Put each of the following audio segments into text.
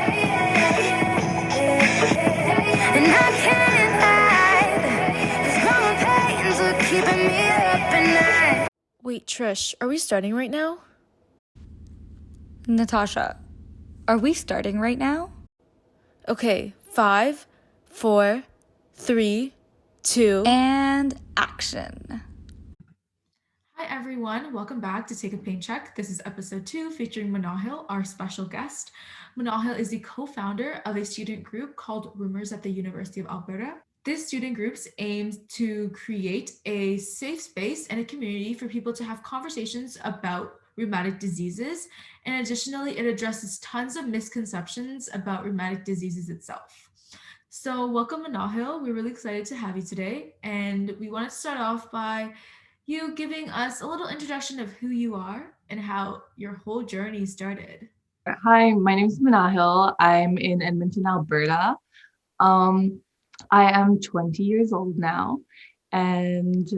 And I can't hide. These growing pains are keeping me up at night. Wait, Trish, are we starting right now? Natasha, are we starting right now? Okay, 5, 4, 3, 2, and action. Hi everyone, welcome back to Take a Pain Check. This is episode 2 featuring Manahil, our special guest. Manahil is the co-founder of a student group called Rheumours at the University of Alberta. This student group aims to create a safe space and a community for people to have conversations about rheumatic diseases, and additionally, it addresses tons of misconceptions about rheumatic diseases itself. So welcome Manahil, we're really excited to have you today, and we wanted to start off by you giving us a little introduction of who you are and how your whole journey started. Hi, my name is Manahil. I'm in Edmonton, Alberta. I am 20 years old now, and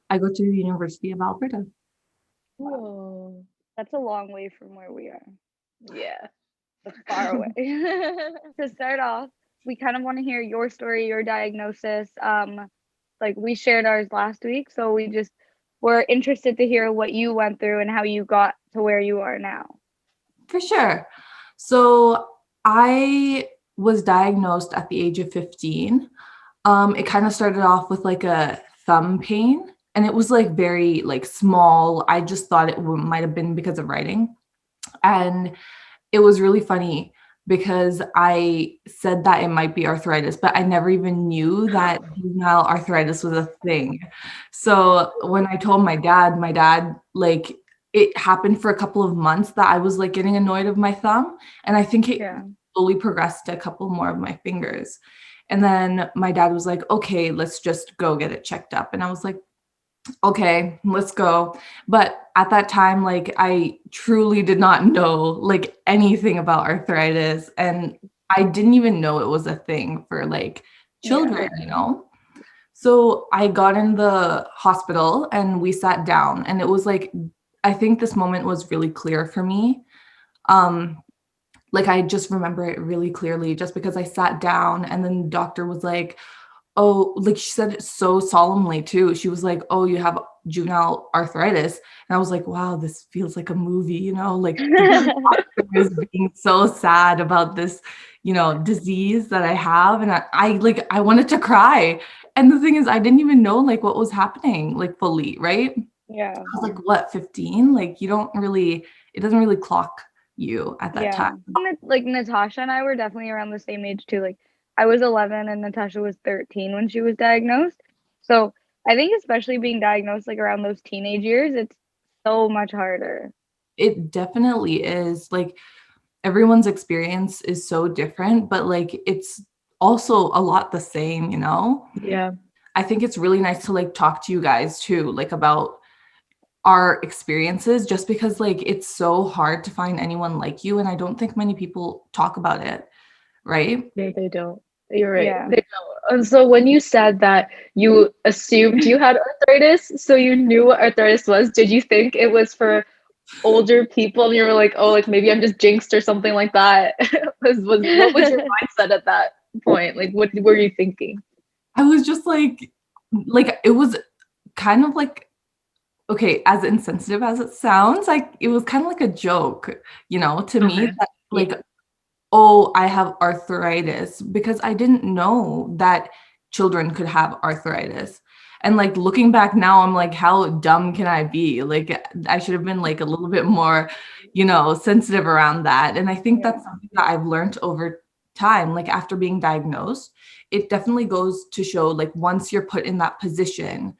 I go to the University of Alberta. Whoa, that's a long way from where we are. Yeah, that's far away. To start off, we kind of want to hear your story, your diagnosis. Like we shared ours last week, so we're interested to hear what you went through and how you got to where you are now. For sure. So I was diagnosed at the age of 15. It kind of started off with like a thumb pain, and it was like very like small. I just thought it might have been because of writing. And it was really funny because I said that it might be arthritis, but I never even knew that juvenile arthritis was a thing. So when I told my dad, like, it happened for a couple of months that I was like getting annoyed of my thumb. And I think it slowly progressed to a couple more of my fingers. And then my dad was like, okay, let's just go get it checked up. And I was like, okay, let's go. But at that time, like, I truly did not know like anything about arthritis. And I didn't even know it was a thing for like children, you know? So I got in the hospital and we sat down, and it was like, I think this moment was really clear for me. Like I just remember it really clearly just because I sat down and then the doctor was like, oh, like she said it so solemnly too. She was like, oh, you have juvenile arthritis. And I was like, wow, this feels like a movie, you know, like the doctor is being so sad about this, you know, disease that I have. And I wanted to cry. And the thing is, I didn't even know like what was happening like fully, right? Yeah. I was like, what, 15? Like it doesn't really clock you at that time. Like Natasha and I were definitely around the same age too. Like I was 11 and Natasha was 13 when she was diagnosed. So I think especially being diagnosed like around those teenage years, it's so much harder. It definitely is. Like everyone's experience is so different, but like it's also a lot the same, you know? Yeah. I think it's really nice to like talk to you guys too, like about our experiences, just because like it's so hard to find anyone like you, and I don't think many people talk about it, right? They don't. You're right. Yeah. They don't. And so when you said that you assumed you had arthritis, so you knew what arthritis was, did you think it was for older people and you were like, oh, like maybe I'm just jinxed or something like that? What was your mindset at that point? Like what were you thinking? I was just like it was kind of like, okay, as insensitive as it sounds, like it was kind of like a joke, you know, to me, that like, oh, I have arthritis, because I didn't know that children could have arthritis. And like looking back now, I'm like, how dumb can I be? Like I should have been like a little bit more, you know, sensitive around that. And I think that's something that I've learned over time, like after being diagnosed. It definitely goes to show, like, once you're put in that position,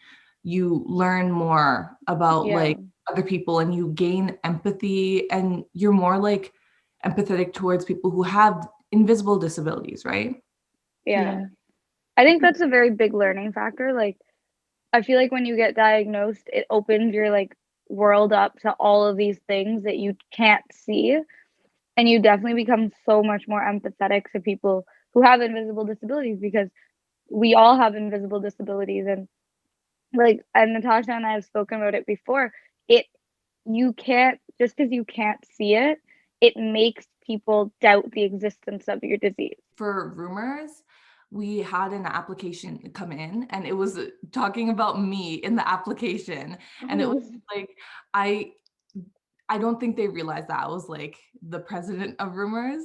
you learn more about like other people, and you gain empathy, and you're more like empathetic towards people who have invisible disabilities, right? Yeah. I think that's a very big learning factor. Like I feel like when you get diagnosed, it opens your like world up to all of these things that you can't see. And you definitely become so much more empathetic to people who have invisible disabilities, because we all have invisible disabilities. And Natasha and I have spoken about it before. You can't, just because you can't see it, it makes people doubt the existence of your disease? For Rheumours, we had an application come in and it was talking about me in the application. And it was like, I don't think they realized that I was like the president of Rheumours,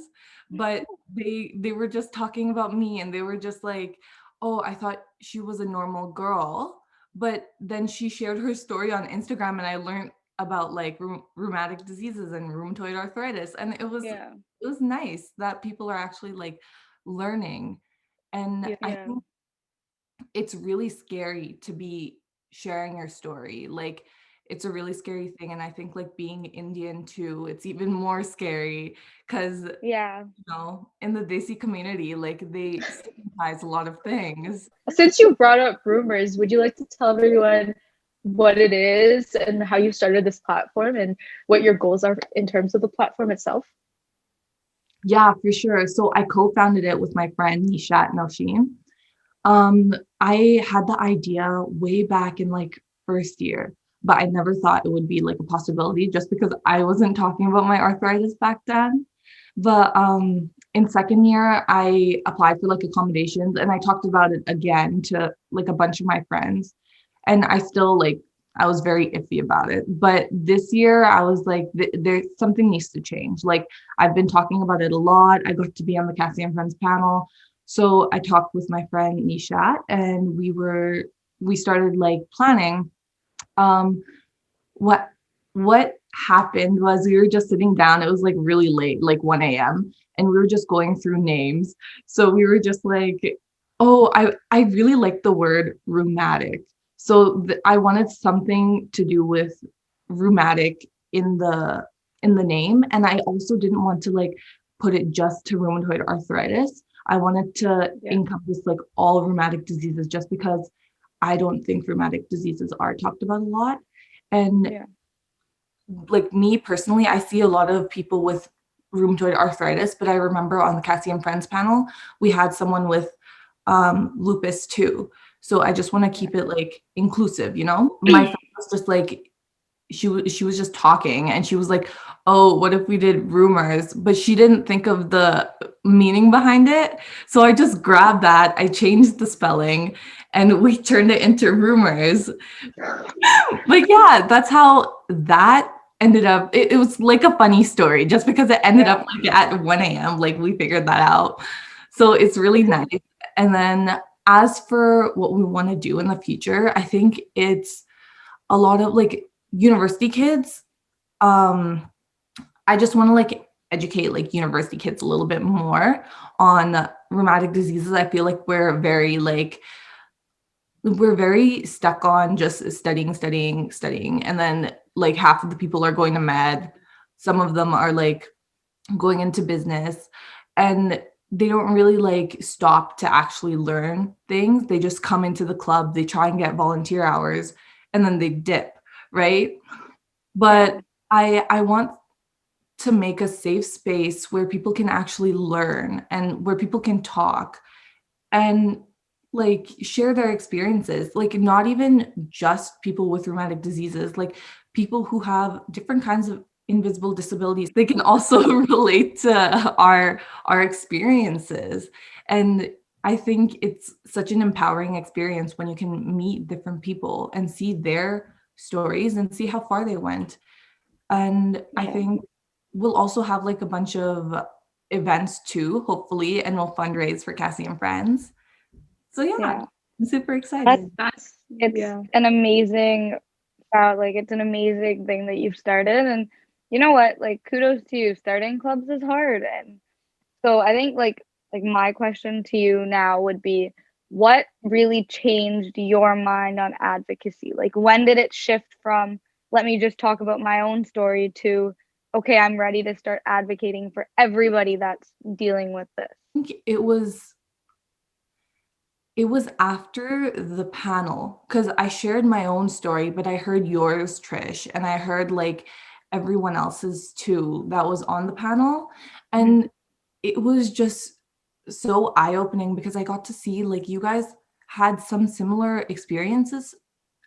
but they were just talking about me and they were just like, oh, I thought she was a normal girl. But then she shared her story on Instagram and I learned about like rheumatic diseases and rheumatoid arthritis. And Yeah. it was nice that people are actually like learning. And I Yeah. think it's really scary to be sharing your story. Like it's a really scary thing. And I think like being Indian too, it's even more scary because, Yeah. in the Desi community, like they stigmatize a lot of things. Since you brought up Rheumours, would you like to tell everyone what it is and how you started this platform and what your goals are in terms of the platform itself? Yeah, for sure. So I co-founded it with my friend Nishat Nelshin. I had the idea way back in like first year, but I never thought it would be like a possibility just because I wasn't talking about my arthritis back then. But in second year, I applied for like accommodations and I talked about it again to like a bunch of my friends. And I still like, I was very iffy about it. But this year, I was like, there's something needs to change. Like, I've been talking about it a lot. I got to be on the Cassie and Friends panel. So I talked with my friend Nishat and we started like planning. Um, what what happened was we were just sitting down. It was like really late, like 1 a.m. and we were just going through names. So we were just like, oh, I really like the word rheumatic. So I wanted something to do with rheumatic in the name. And I also didn't want to like put it just to rheumatoid arthritis. I wanted to encompass like all rheumatic diseases just because I don't think rheumatic diseases are talked about a lot. And like me personally, I see a lot of people with rheumatoid arthritis, but I remember on the Cassie and Friends panel, we had someone with lupus too. So I just want to keep it like inclusive, My friend was just like, she was just talking and she was like, oh, what if we did Rheumours? But she didn't think of the meaning behind it. So I just grabbed that, I changed the spelling and we turned it into Rheumours. But yeah, that's how that ended up. It was like a funny story just because it ended up like at 1 a.m. Like we figured that out. So it's really nice. And then as for what we want to do in the future, I think it's a lot of like university kids. I just want to like educate like university kids a little bit more on rheumatic diseases. I feel like we're very stuck on just studying. And then like half of the people are going to med. Some of them are like going into business and they don't really like stop to actually learn things. They just come into the club, they try and get volunteer hours and then they dip, right? But I want to make a safe space where people can actually learn and where people can talk and like share their experiences, like not even just people with rheumatic diseases, like people who have different kinds of invisible disabilities. They can also relate to our experiences. And I think it's such an empowering experience when you can meet different people and see their stories and see how far they went. And I think we'll also have like a bunch of events too, hopefully, and we'll fundraise for Cassie and Friends. So yeah, I'm super excited. It's an amazing it's an amazing thing that you've started. And you know what? Like kudos to you. Starting clubs is hard. And so I think like my question to you now would be, what really changed your mind on advocacy? Like when did it shift from let me just talk about my own story to okay, I'm ready to start advocating for everybody that's dealing with this? I think it was after the panel because I shared my own story, but I heard yours, Trish, and I heard like everyone else's too that was on the panel. And it was just so eye-opening because I got to see like you guys had some similar experiences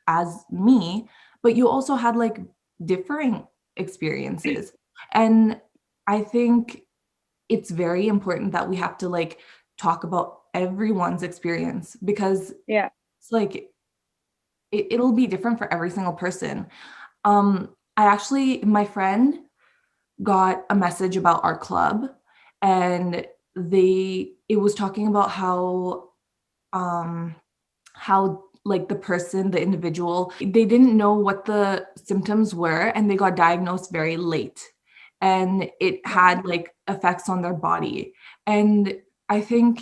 as me, but you also had like differing experiences. And I think it's very important that we have to like talk about everyone's experience, because Yeah. it's like it'll be different for every single person. My friend got a message about our club, and it was talking about um how like the individual, they didn't know what the symptoms were, and they got diagnosed very late, and it had like effects on their body. And I think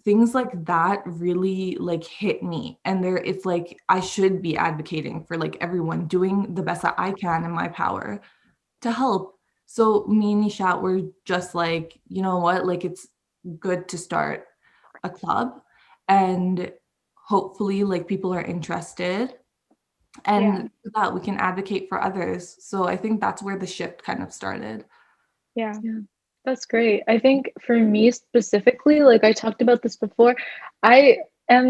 things like that really like hit me, and it's like I should be advocating for like everyone, doing the best that I can in my power to help. So me and Nishat were just like, you know what, like it's good to start a club, and hopefully like people are interested, Yeah. and that we can advocate for others. So I think that's where the shift kind of started. Yeah. Yeah, that's great. I think for me specifically, like I talked about this before, I am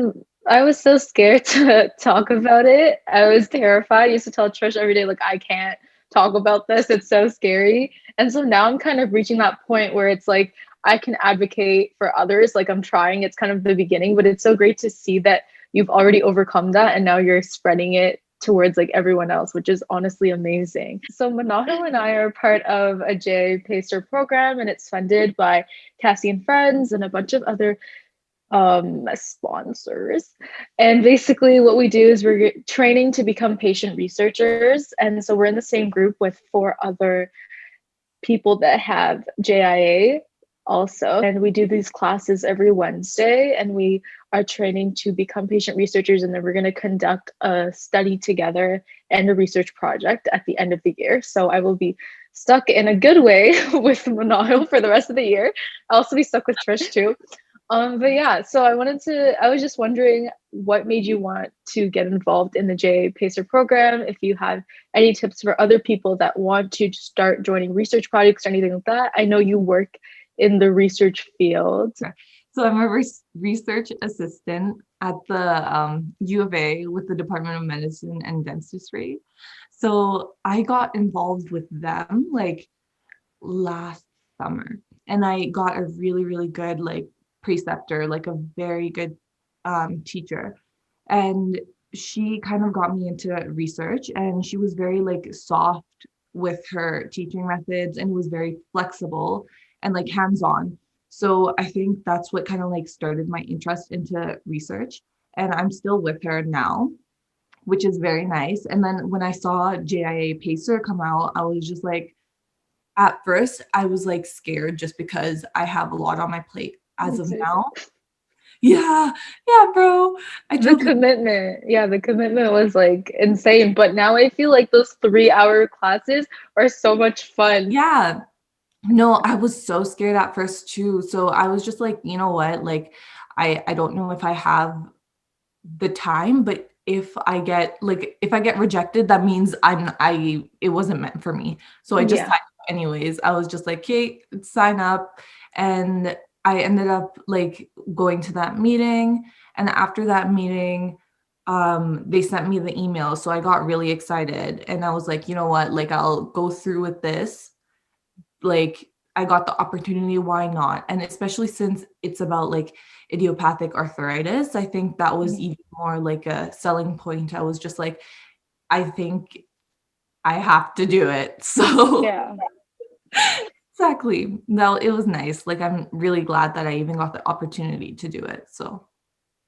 I was so scared to talk about it. I was terrified. I used to tell Trish every day, like, I can't talk about this. It's so scary. And so now I'm kind of reaching that point where it's like I can advocate for others. Like I'm trying. It's kind of the beginning, but it's so great to see that you've already overcome that and now you're spreading it towards like everyone else, which is honestly amazing. So Manahil and I are part of a J Pacer program, and it's funded by Cassie and Friends and a bunch of other sponsors. And basically what we do is we're training to become patient researchers. And so we're in the same group with 4 other people that have JIA also. And we do these classes every Wednesday, and we are training to become patient researchers. And then we're going to conduct a study together and a research project at the end of the year. So I will be stuck in a good way with Manahil for the rest of the year. I'll also be stuck with Trish too. But yeah, so I was just wondering what made you want to get involved in the J Pacer program, if you have any tips for other people that want to start joining research projects or anything like that. I know you work in the research field. So I'm a research assistant at the U of A with the Department of Medicine and Dentistry. So I got involved with them like last summer, and I got a really, really good like preceptor, like a very good teacher. And she kind of got me into research, and she was very like soft with her teaching methods and was very flexible and like hands-on. So I think that's what kind of like started my interest into research. And I'm still with her now, which is very nice. And then when I saw JIA Pacer come out, I was just like, at first, I was like scared just because I have a lot on my plate as of now. Yeah, yeah, bro. I The took commitment, yeah, the commitment was like insane. But now I feel like those 3-hour classes are so much fun. Yeah. No, I was so scared at first too. So I was just like, you know what? Like, I don't know if I have the time, but if I get rejected, that means it wasn't meant for me. So I just Yeah. signed up anyways. I was just like, okay, sign up. And I ended up like going to that meeting. And after that meeting, they sent me the email. So I got really excited, and I was like, you know what? Like I'll go through with this. Like I got the opportunity, why not? And especially since it's about like idiopathic arthritis, I think that was even more like a selling point. I was just like, I think I have to do it. So Yeah. exactly. No, it was nice. Like I'm really glad that I even got the opportunity to do it. So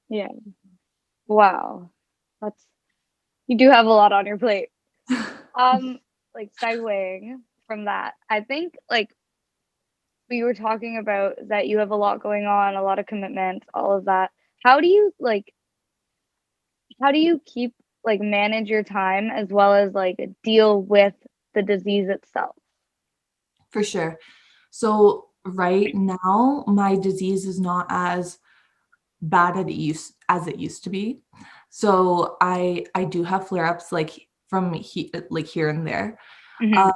Yeah. Wow. That's You do have a lot on your plate. Like segueing from that, I think like we were talking about that you have a lot going on, a lot of commitments, all of that. How do you like how do you keep like manage your time as well as like deal with the disease itself? for sure. So right now, my disease is not as bad as it used to be. So I do have flare-ups like like here and there. Mhm. Um,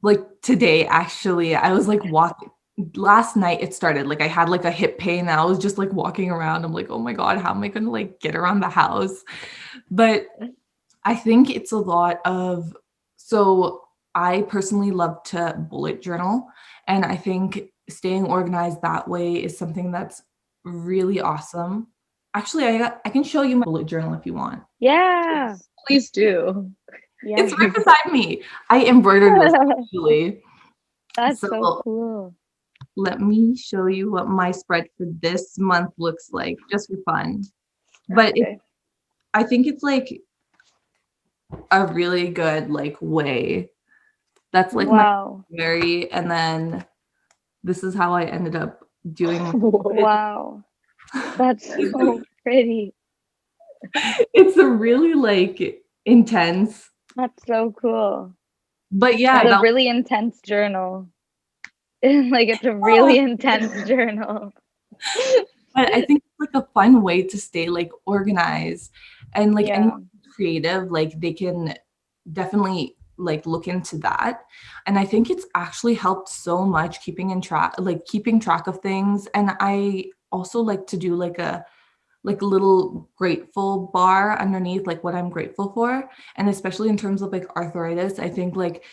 like today, actually, I was like walking. Last night it started. Like I had like a hip pain. And I was just like walking around. I'm like, oh my God, how am I gonna like get around the house? But I think it's a lot so I personally love to bullet journal. And I think staying organized that way is something that's really awesome. Actually, I can show you my bullet journal if you want. Yeah. Please do. Yeah. It's right beside me. I embroidered this actually. That's So so cool. let me show you what my spread for this month looks like, just for fun. But Okay. I think it's like a really good like way. That's like my Wow. January, and then this is how I ended up doing. Wow. That's so pretty. It's a really like intense, That's so cool. but yeah, It's a that really intense journal. Like it's a really intense journal. but I think it's like a fun way to stay like organized, and like Yeah. anyone who's creative, like they can definitely like look into that. And I think it's actually helped so much keeping track of things. And I also like to do like a little grateful bar underneath like what I'm grateful for. And especially in terms of like arthritis, I think like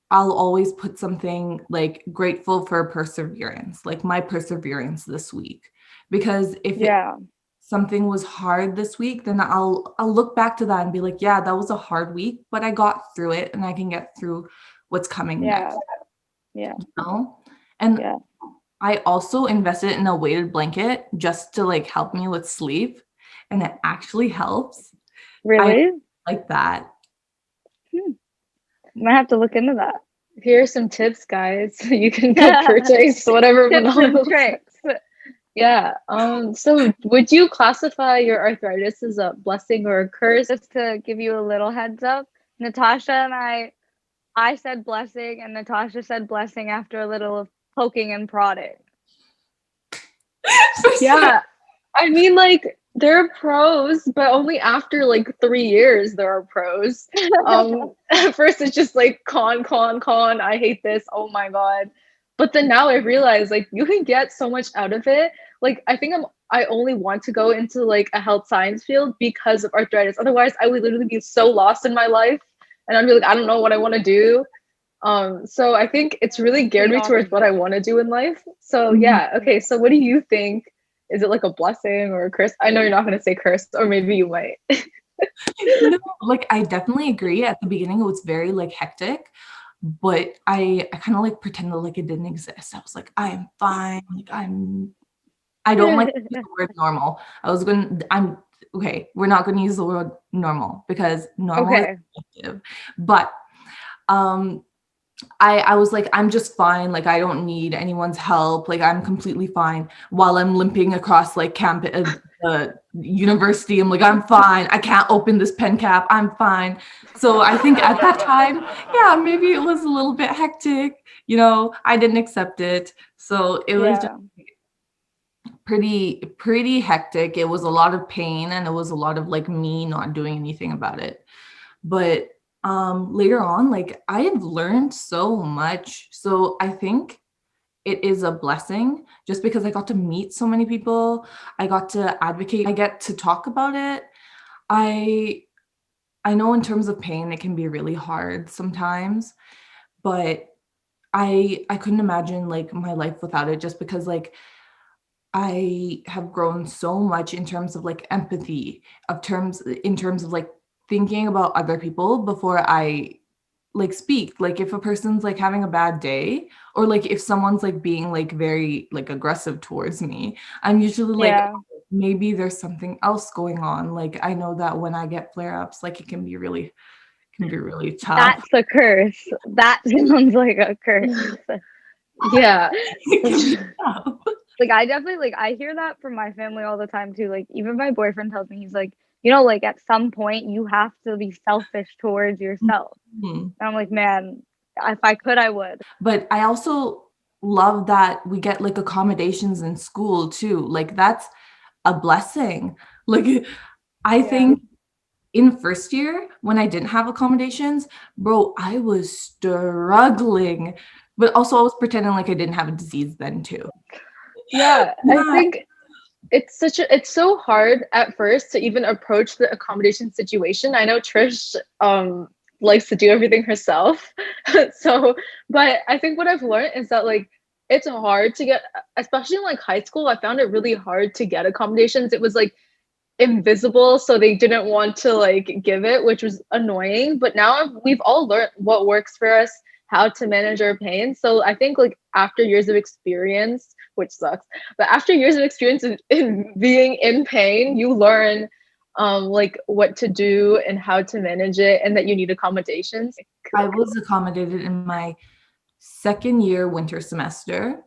I'll always put something like grateful for perseverance, like my perseverance this week. Because if Yeah. something was hard this week, then I'll look back to that and be like, yeah, that was a hard week, but I got through it and I can get through what's coming Yeah. next. Yeah. You know? And Yeah. I also invested in a weighted blanket just to like help me with sleep, and it actually helps. Really? Like that. Might have to look into that. Here are some tips, guys. You can go purchase whatever Tips and Manahil. tricks. Yeah. So would you classify your arthritis as a blessing or a curse? Just to give you a little heads up, Natasha and I said blessing, and Natasha said blessing after a little poking and prodding. Yeah. I mean, like, there are pros, but only after like 3 years there are pros. At first it's just like con. I hate this. Oh my God. But then now I realize like you can get so much out of it. Like I only want to go into like a health science field because of arthritis. Otherwise, I would literally be so lost in my life and I'd be like, I don't know what I want to do. So I think it's really geared me towards what I want to do in life. So yeah, okay. So what do you think? Is it like a blessing or a curse? I know you're not going to say curse, or maybe you might. No, like I definitely agree. At the beginning, it was very like hectic, but I kind of like pretended like it didn't exist. I was like, I am fine. Like I don't like to use the word normal. I'm okay. We're not going to use the word normal because normal is Okay. subjective. But I was like, I'm just fine. Like, I don't need anyone's help. Like, I'm completely fine. While I'm limping across like campus, university, I'm like, I'm fine. I can't open this pen cap. I'm fine. So I think at that time, yeah, maybe it was a little bit hectic. You know, I didn't accept it. So it was just pretty hectic. It was a lot of pain, and it was a lot of like me not doing anything about it. But later on, like I have learned so much. So I think it is a blessing just because I got to meet so many people. I got to advocate. I get to talk about it. I know in terms of pain, it can be really hard sometimes, but I couldn't imagine like my life without it just because like I have grown so much in terms of like empathy, in terms of like thinking about other people before I like speak. Like if a person's like having a bad day, or like if someone's like being like very like aggressive towards me, I'm usually like, Yeah. maybe there's something else going on. Like I know that when I get flare-ups, like it can be really tough. That's a curse. That sounds like a curse. Yeah. It can be tough. Like I definitely like I hear that from my family all the time too. Like even my boyfriend tells me, he's like, you know, like at some point you have to be selfish towards yourself. Mhm. And I'm like, man, if I could, I would. But I also love that we get like accommodations in school too. Like that's a blessing. Like I think in first year when I didn't have accommodations, bro, I was struggling. But also I was pretending like I didn't have a disease then too. Yeah, I Yeah. think it's so hard at first to even approach the accommodation situation. I know Trish likes to do everything herself. So, but I think what I've learned is that like it's hard to get, especially in like high school. I found it really hard to get accommodations. It was like invisible, so they didn't want to like give it, which was annoying. But now we've all learned what works for us, how to manage our pain. So I think like after years of experience, which sucks, but after years of experience in being in pain, you learn like what to do and how to manage it, and that you need accommodations. I was accommodated in my second year winter semester.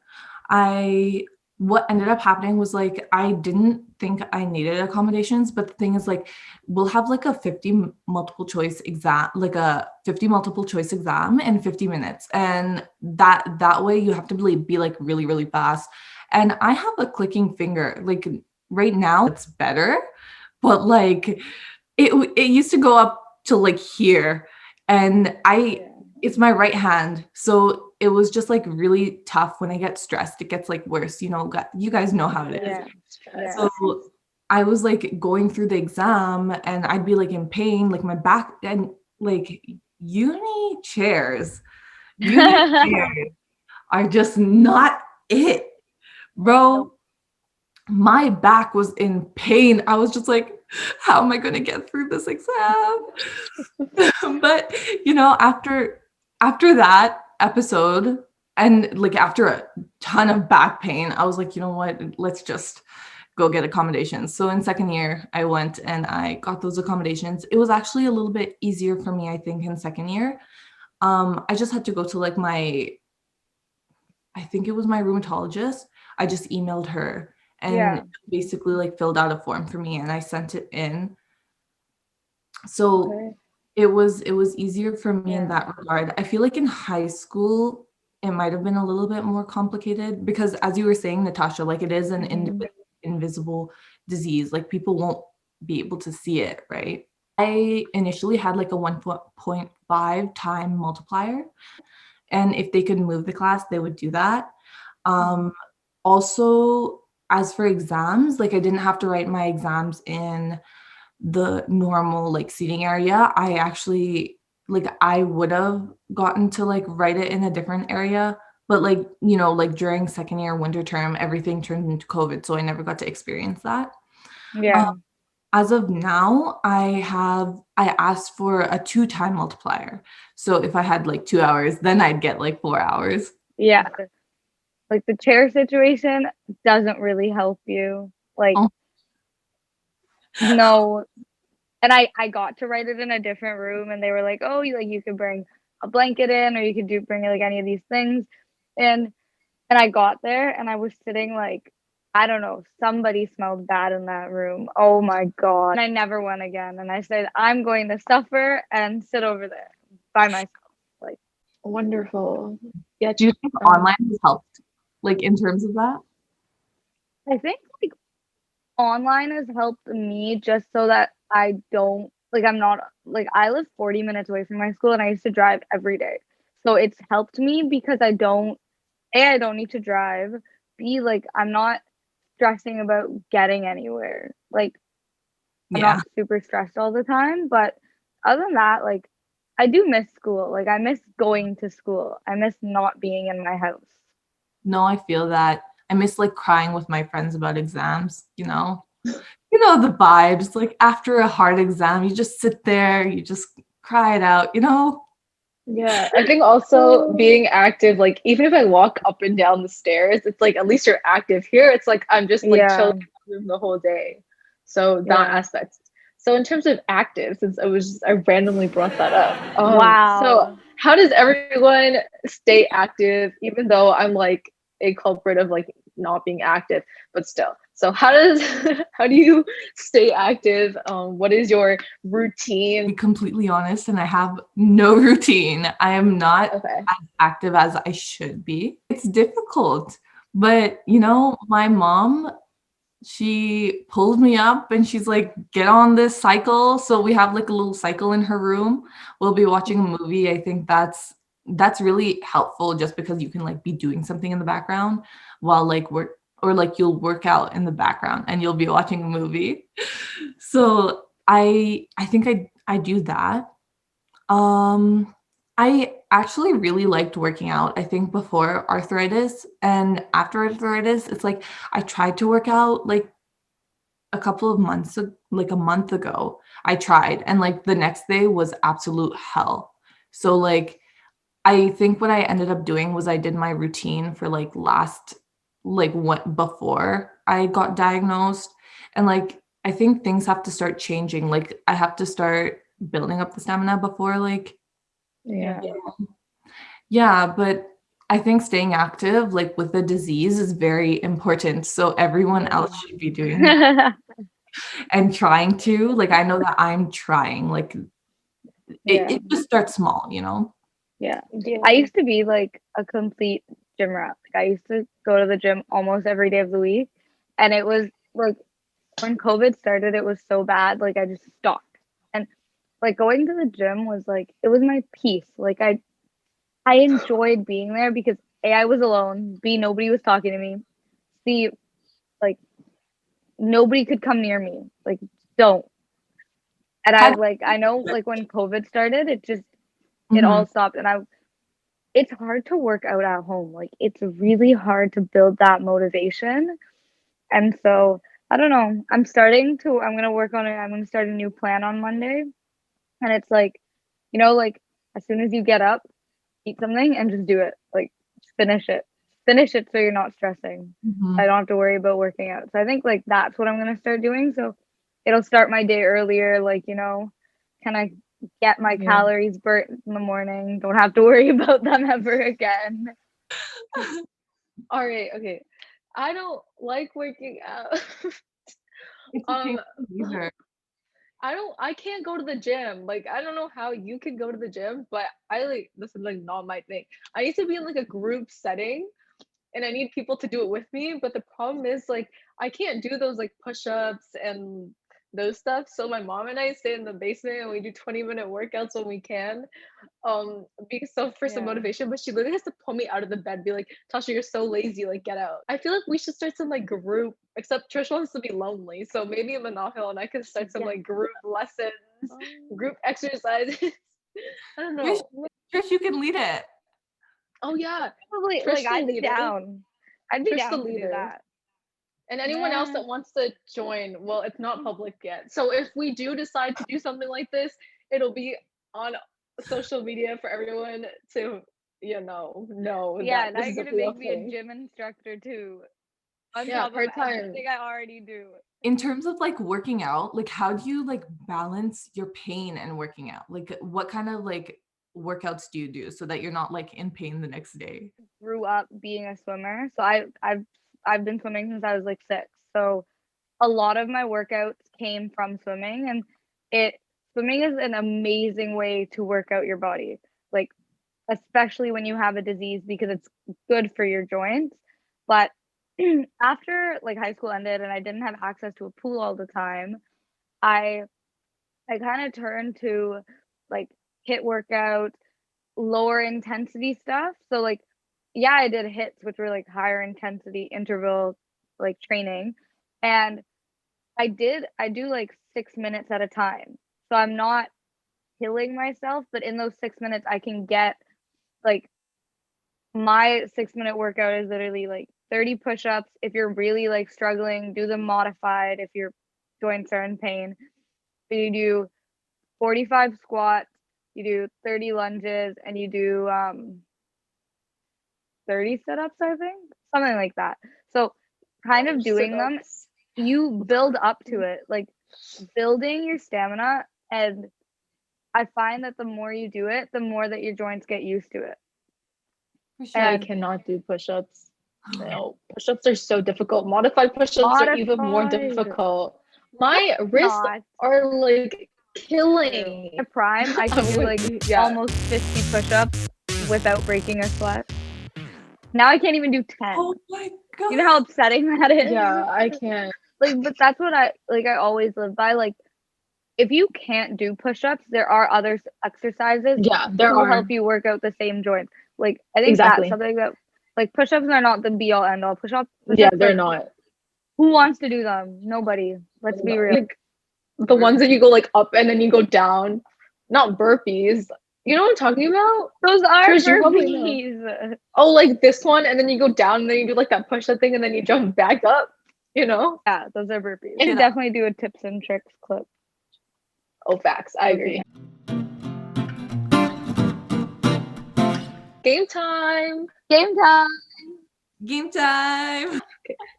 What ended up happening was like I didn't think I needed accommodations, but the thing is like we'll have like a 50 multiple choice exam, like a 50 multiple choice exam in 50 minutes. And that way you have to be like really, really fast. And I have a clicking finger. Like right now it's better, but like it used to go up to like here. And it's my right hand. So it was just like really tough. When I get stressed, it gets like worse. You know, you guys know how it is. Yeah. So I was like going through the exam and I'd be like in pain, like my back, and like uni chairs are just not it, bro. My back was in pain. I was just like, how am I going to get through this exam? But you know, after that episode, and like after a ton of back pain, I was like, you know what, let's just go get accommodations. So in second year I went and I got those accommodations. It was actually a little bit easier for me, I think, in second year. I just had to go to like I think it was my rheumatologist. I just emailed her and basically like filled out a form for me and I sent it in. So it was easier for me in that regard. I feel like in high school it might have been a little bit more complicated because, as you were saying, Natasha, like it is an invisible disease. Like people won't be able to see it, right? I initially had like a 1.5 time multiplier, and if they could move the class, they would do that. Also, as for exams, like I didn't have to write my exams in the normal like seating area. I actually like I would have gotten to like write it in a different area, but like, you know, like during second year winter term, everything turned into COVID, so I never got to experience that. As of now, I asked for a 2-time multiplier. So if I had like 2 hours, then I'd get like 4 hours. Like the chair situation doesn't really help you. Like no. And I got to write it in a different room and they were like, oh, you could bring a blanket in or you could bring like any of these things. And I got there and I was sitting like, I don't know, somebody smelled bad in that room. Oh my God. And I never went again. And I said, I'm going to suffer and sit over there by myself. Like wonderful. Yeah. Do you think online has helped, like in terms of that? I think like online has helped me just so that I don't like I'm not like I live 40 minutes away from my school and I used to drive every day. So it's helped me because I don't need to drive. B, like I'm not stressing about getting anywhere. Like I'm not super stressed all the time. But other than that, like I do miss school. Like I miss going to school. I miss not being in my house. No, I feel that. I miss like crying with my friends about exams, you know? You know the vibes. Like after a hard exam, you just sit there, you just cry it out, you know? Yeah, I think also being active, like even if I walk up and down the stairs, it's like at least you're active. Here, it's like I'm just like chilling in the room the whole day. So that aspect. So in terms of active, since I randomly brought that up. Wow. So how does everyone stay active, even though I'm like a culprit of like not being active, but still. So how do you stay active? What is your routine? To be completely honest, and I have no routine. I am not as active as I should be. It's difficult, but you know, my mom, she pulls me up and she's like, get on this cycle. So we have like a little cycle in her room. We'll be watching a movie. I think that's really helpful just because you can like be doing something in the background while like you'll work out in the background and you'll be watching a movie. So I think I do that. I actually really liked working out, I think before arthritis, and after arthritis, it's like I tried to work out like a couple of months, like a month ago. I tried, and like the next day was absolute hell. So like I think what I ended up doing was I did my routine for like like what before I got diagnosed. And like I think things have to start changing. Like I have to start building up the stamina before like Yeah. yeah, but I think staying active like with the disease is very important. So everyone else should be doing that and trying to. Like I know that I'm trying. Like Yeah. it just starts small, you know? Yeah. I used to be like a complete gym rat. Like I used to go to the gym almost every day of the week. And it was like when COVID started, it was so bad. Like I just stopped. And like going to the gym was like it was my peace. Like I enjoyed being there because A, I was alone, B, nobody was talking to me. C, like nobody could come near me. Like don't. And How I know like when COVID started, it Mhm. all stopped and it's hard to work out at home. Like it's really hard to build that motivation. And so I don't know. I'm gonna work on it. I'm gonna start a new plan on Monday. And it's like, like as soon as you get up, eat something and just do it. Like just finish it. Finish it so you're not stressing. Mhm. I don't have to worry about working out. So I think like that's what I'm gonna start doing. So it'll start my day earlier, like, kind of get my Yeah. calories burnt in the morning. Don't have to worry about them ever again. All right, okay. I don't like working out. It's okay um either. I can't go to the gym. Like I don't know how you can go to the gym, but I like this is like not my thing. I need to be in like a group setting and I need people to do it with me, but the problem is like I can't do those like push-ups and those stuff. So my mom and I stay in the basement and we do 20-minute workouts when we can. Because so for some Yeah. motivation, but she literally has to pull me out of the bed, be like, Tasha, you're so lazy, like get out. I feel like we should start some like group, except Trish wants to be lonely, so maybe in Manahil and I can start some like group lessons, group exercises. I don't Trish, know. Trish, you can lead it. Oh yeah, Probably Trish like the I'd be leader. down. I'd be Trish the down to do leader. that. And anyone else Nah. that wants to join, well, it's not public yet. So if we do decide to do something like this, it'll be on social media for everyone to, know Yeah, that now this you're is a gonna real make me a thing. gym instructor too, on Yeah, top of part time. everything I already do. In terms of like working out, like how do you like balance your pain and working out? Like what kind of like workouts do you do so that you're not like in pain the next day? Grew up being a swimmer, so I've been swimming since I was like 6. So a lot of my workouts came from swimming, and it swimming is an amazing way to work out your body. Like especially when you have a disease because it's good for your joints. But after like high school ended and I didn't have access to a pool all the time, I I kind of turned to like hit workouts, lower intensity stuff. So like yeah, I did hits which were like higher intensity interval like training. And I do like 6 minutes at a time. So I'm not killing myself, but in those 6 minutes I can get like my 6-minute workout is literally like 30 push-ups. If you're really like struggling, do them modified if your joints are in pain. You do 45 squats, you do 30 lunges, and you do 30 sit-ups, I think. Something like that. So kind of doing them, Sit-ups. you build up to it. Like building your stamina, and I find that the more you do it, the more that your joints get used to it. For sure. I And cannot do push-ups. No, push-ups are so difficult. Modified push-ups are even more modified. difficult. My wrists Not. are like True. killing. At prime, I could I'm do like with, yeah. almost 50 push-ups without breaking a sweat. Now I can't even do 10. Oh my You know how god. upsetting that is? Yeah, I can't. Like, but that's what I always live by. Like, if you can't do push-ups, there are other exercises Yeah, there to help are. you work out the same joints. Like, I think that's Exactly. something that, like, push-ups are not the be-all end-all. Yeah, Push-ups, they're like, not. who wants to do them? Nobody. Let's be real. Like the ones that you go like up and then you go down, not burpees. You know what I'm talking about? Those are Trish, you probably know. burpees. Oh, like this one, and then you go down, and then you do like that push-up thing, and then you jump back up. You know? Yeah, those are burpees. Yeah. You could definitely do a tips and tricks clip. Oh, facts. I agree. Game time. Game time. Game time.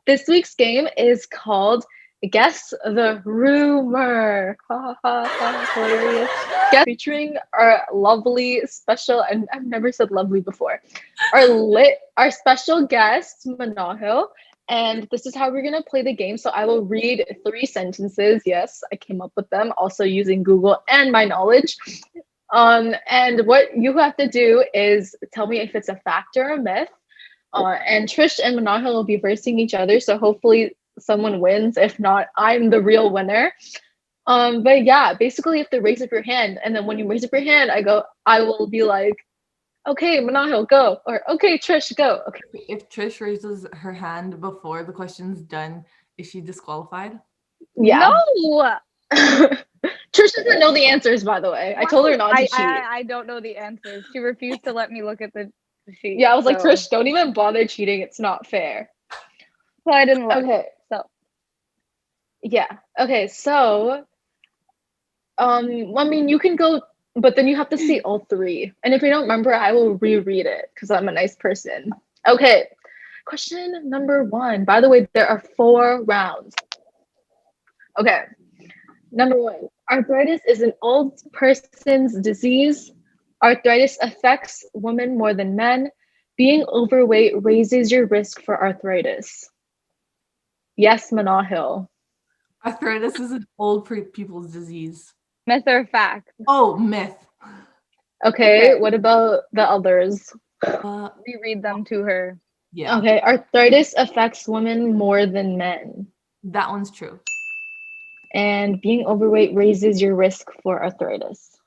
This week's game is called Guess the Rheumour. Ha ha ha, hilarious. Guess featuring our lovely special, and I've never said lovely before. Our special guest, Manahil. And this is how we're gonna play the game. So I will read 3 sentences. Yes, I came up with them, also using Google and my knowledge. And what you have to do is tell me if it's a fact or a myth. And Trish and Manahil will be versing each other, so hopefully someone wins. If not, I'm the real winner. But yeah, basically you have to raise up your hand, and then when you raise up your hand, I will be like, okay, Manahil, go, or okay, Trish, go. Okay. If Trish raises her hand before the question's done, is she disqualified? Yeah. No. Trish doesn't know the answers, by the way. I told her not to cheat. I don't know the answers. She refused to let me look at the sheet. Yeah, I was like, Trish, don't even bother cheating. It's not fair. So I didn't look. Okay. So yeah. Okay. So, I mean, you can go, but then you have to see all 3. And if you don't remember, I will reread it because I'm a nice person. Okay. Question number 1. By the way, there are 4 rounds. Okay. Number 1. Arthritis is an old person's disease. Arthritis affects women more than men. Being overweight raises your risk for arthritis. Yes, Manahil. Arthritis is an old people's disease. myth or fact? Oh, myth. Okay, what about the others? Reread them to her. Yeah. Okay, arthritis affects women more than men. That one's true. And being overweight raises your risk for arthritis.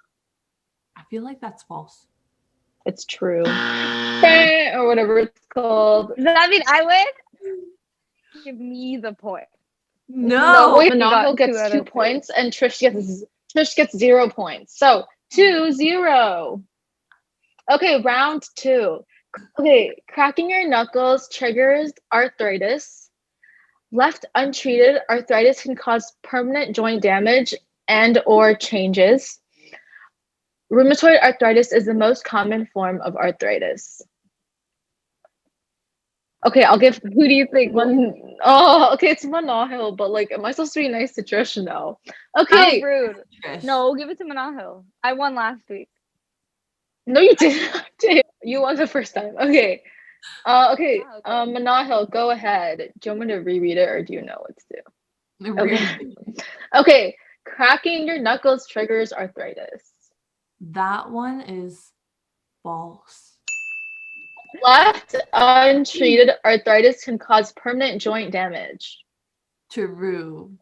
I feel like that's false. It's true. Or whatever it's called. Does that mean I win? Give me the point. No. Wait, You got Manahil gets 2 2 points and Trish gets 0 points. So 2-0. Okay, round 2. Okay, cracking your knuckles triggers arthritis. Left untreated, arthritis can cause permanent joint damage and or changes. Rheumatoid arthritis is the most common form of arthritis. Okay, I'll give. Who do you think? Okay, it's Manahil, but like, am I supposed to be nice to Trish? No. Okay. How rude. Trish. No, give it to Manahil. I won last week. No, you didn't. You won the first time. Okay. Okay. Manahil, go ahead. Do you want me to reread it, or do you know what to do? Okay. Okay. Cracking your knuckles triggers arthritis. That one is false. Left untreated, arthritis can cause permanent joint damage. True.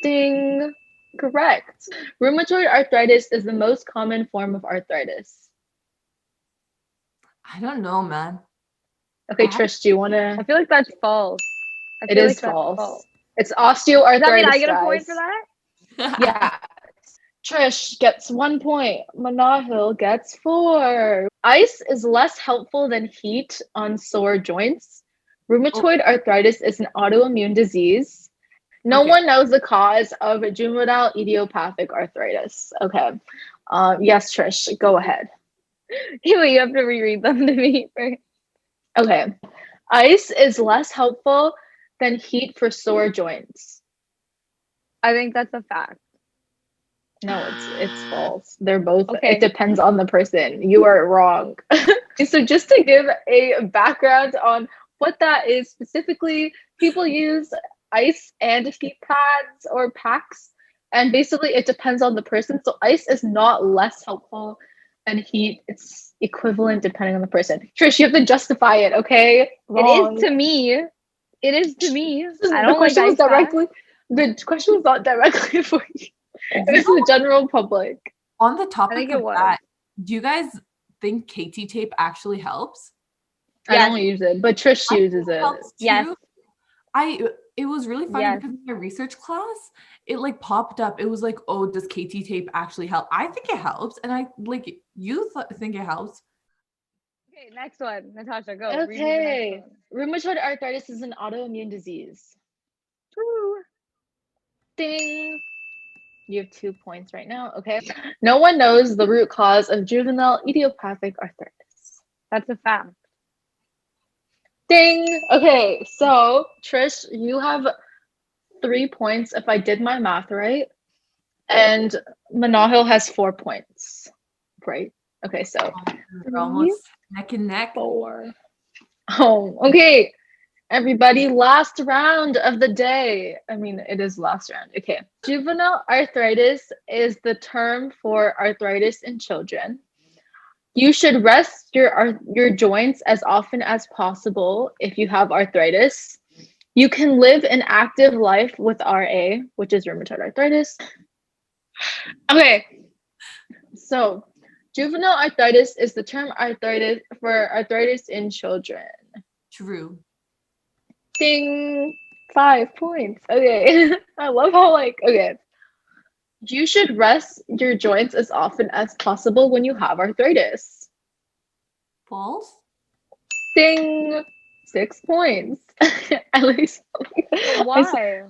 Ding. Correct. Rheumatoid arthritis is the most common form of arthritis. I don't know, man. Okay, Trish, do you want I to? feel like that's false. It is false. It's osteoarthritis. Does that mean I get a guys. point for that? Yeah. Trish gets 1 point. Manahil gets 4. Ice is less helpful than heat on sore joints. Rheumatoid arthritis is an autoimmune disease. No one knows the cause of juvenile idiopathic arthritis. Okay. Yes, Trish, go ahead. Wait, you have to reread them to me. Right? Okay. Ice is less helpful than heat for sore joints. I think that's a fact. No, it's false. They're both. Okay. It depends on the person. You are wrong. So just to give a background on what that is specifically, people use ice and heat pads or packs, and basically it depends on the person. So ice is not less helpful than heat. It's equivalent depending on the person. Trish, you have to justify it, okay? Wrong. It is to me. It is to me. I don't like ice directly. The question was not directly for you. It's the general public. On the topic think of it was. that, do you guys think KT tape actually helps? I don't use it, but Trish uses it. Helps too. Yes. it was really funny Yes. because in my research class, it like popped up. It was like, oh, does KT tape actually help? I think it helps. And I like, you think it helps. Okay, next one. Natasha, go. Read me the next Okay. one. Rheumatoid arthritis is an autoimmune disease. True. Ding. You have 2 points right now. Okay. No one knows the root cause of juvenile idiopathic arthritis. That's a fact. Ding. Okay. So, Trish, you have 3 points if I did my math right. And Manahil has 4 points. Right. Okay. So, We're almost neck and neck. 4. Oh, okay. Everybody, last round of the day. I mean, it is last round. Okay. Juvenile arthritis is the term for arthritis in children. You should rest your joints as often as possible if you have arthritis. You can live an active life with RA, which is rheumatoid arthritis. Okay. So, juvenile arthritis is the term for arthritis in children. True. Ding. 5 points. Okay. I love how okay. You should rest your joints as often as possible when you have arthritis. False? Ding. 6 points. At least. Why?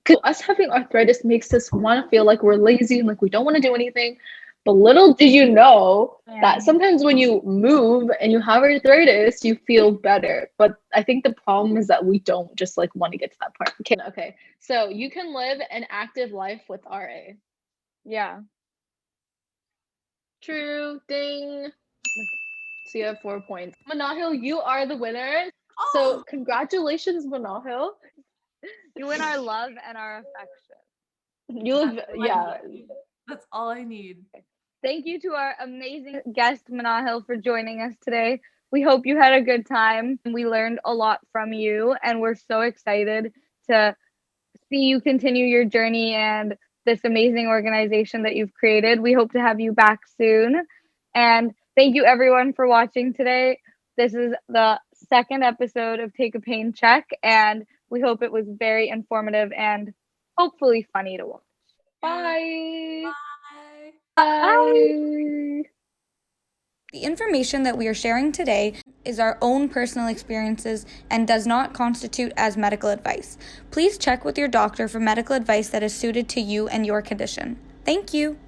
Because us having arthritis makes us want to feel like we're lazy and like we don't want to do anything. But little do you know that sometimes when you move and you have arthritis, you feel better. But I think the problem is that we don't just want to get to that part. Okay. So you can live an active life with RA. Yeah. True. Ding. So you have 4 points. Manahil, you are the winner. So congratulations, Manahil. You win our love and our affection. You live, yeah. That's all I need. Thank you to our amazing guest, Manahil, for joining us today. We hope you had a good time. We learned a lot from you, and we're so excited to see you continue your journey and this amazing organization that you've created. We hope to have you back soon. And thank you, everyone, for watching today. This is the second episode of Take a Pain Check, and we hope it was very informative and hopefully funny to watch. Bye. Bye. Bye. The information that we are sharing today is our own personal experiences and does not constitute as medical advice. Please check with your doctor for medical advice that is suited to you and your condition. Thank you.